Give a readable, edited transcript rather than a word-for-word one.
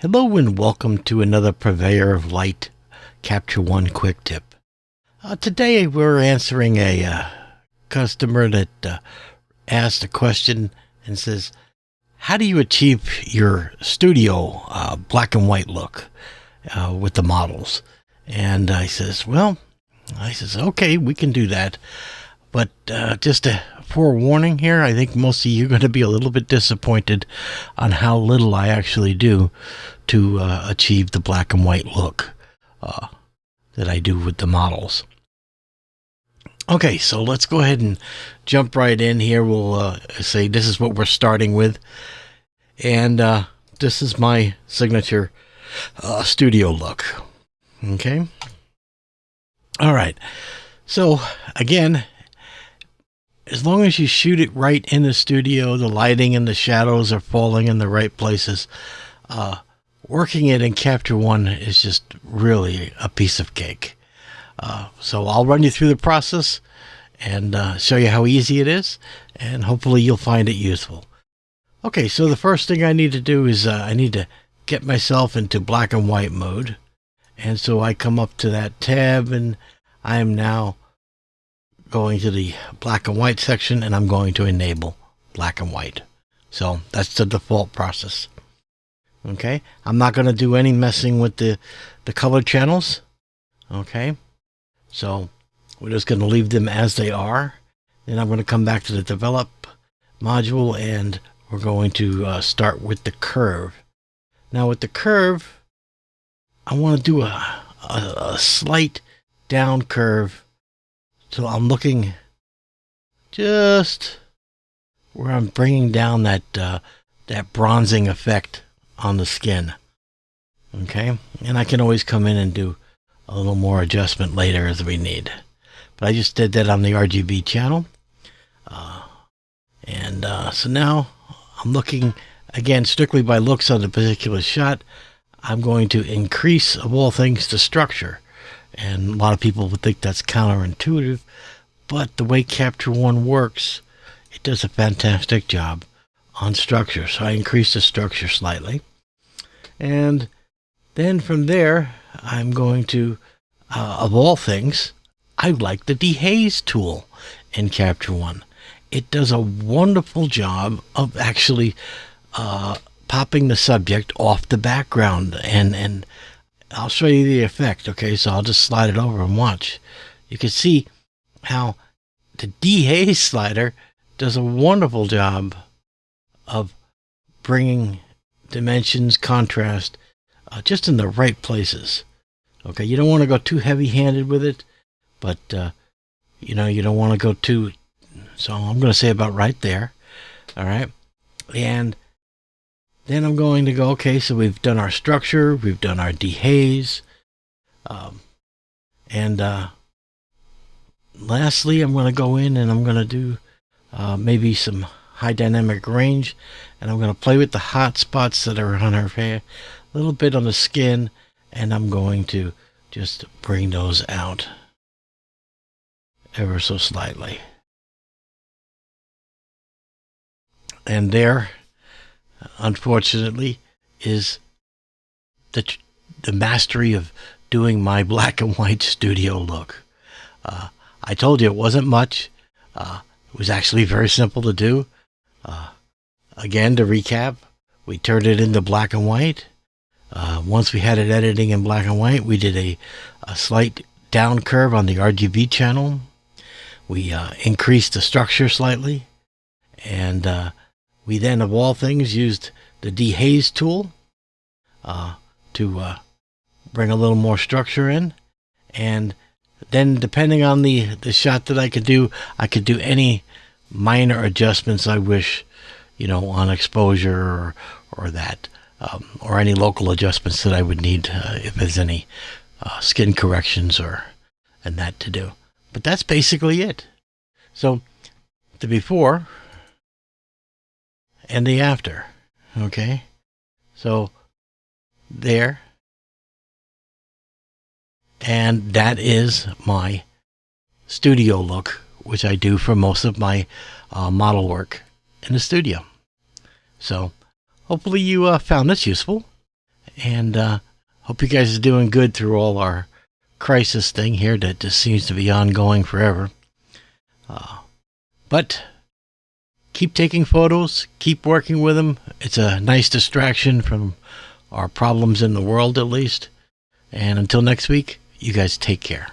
Hello and welcome to another Purveyor of Light Capture One quick tip. Today we're answering a customer that asked a question and says, how do you achieve your studio black and white look with the models? And I says, okay, we can do that. But just a forewarning here, I think most of you are going to be a little bit disappointed on how little I actually do to achieve the black and white look that I do with the models. Okay, so let's go ahead and jump right in here. We'll say this is what we're starting with. And this is my signature studio look. Okay? All right. So, again, as long as you shoot it right in the studio, the lighting and the shadows are falling in the right places, working it in Capture One is just really a piece of cake. So I'll run you through the process and show you how easy it is, and hopefully you'll find it useful. Okay, so the first thing I need to do is I need to get myself into black and white mode. And so I come up to that tab, and I am now going to the black and white section, and I'm going to enable black and white. So that's the default process. Okay, I'm not going to do any messing with the color channels. Okay, so we're just going to leave them as they are. Then I'm going to come back to the develop module, and we're going to start with the curve. Now with the curve, I want to do a slight down curve. So I'm looking just where I'm bringing down that bronzing effect on the skin. Okay, and I can always come in and do a little more adjustment later as we need. But I just did that on the RGB channel. So now I'm looking, again, strictly by looks on the particular shot. I'm going to increase, of all things, the structure. And a lot of people would think that's counterintuitive, but the way Capture One works, it does a fantastic job on structure. So I increase the structure slightly. And then from there, I'm going to, of all things, I like the Dehaze tool in Capture One. It does a wonderful job of actually popping the subject off the background, and I'll show you the effect. Okay, so I'll just slide it over and watch. You can see how the Dehaze slider does a wonderful job of bringing dimensions, contrast, just in the right places. Okay, you don't want to go too heavy-handed with it, but you don't want to go too. So I'm going to say about right there. All right, and then I'm going to go, okay, so we've done our structure, we've done our dehaze, and lastly, I'm going to go in and I'm going to do maybe some high dynamic range, and I'm going to play with the hot spots that are on her hair, a little bit on the skin, and I'm going to just bring those out ever so slightly. And there, unfortunately, is the mastery of doing my black and white studio look. I told you it wasn't much. It was actually very simple to do. Again, to recap, we turned it into black and white. Once we had it editing in black and white, we did a slight down curve on the RGB channel. We increased the structure slightly, and we then, of all things, used the Dehaze tool to bring a little more structure in. And then, depending on the shot that I could do any minor adjustments I wish, on exposure or that, or any local adjustments that I would need if there's any skin corrections and that to do. But that's basically it. So the before and the after. Okay, so there, and that is my studio look, which I do for most of my model work in the studio. So hopefully you found this useful, And hope you guys are doing good through all our crisis thing here that just seems to be ongoing forever. But keep taking photos, keep working with them. It's a nice distraction from our problems in the world, at least. And until next week, you guys take care.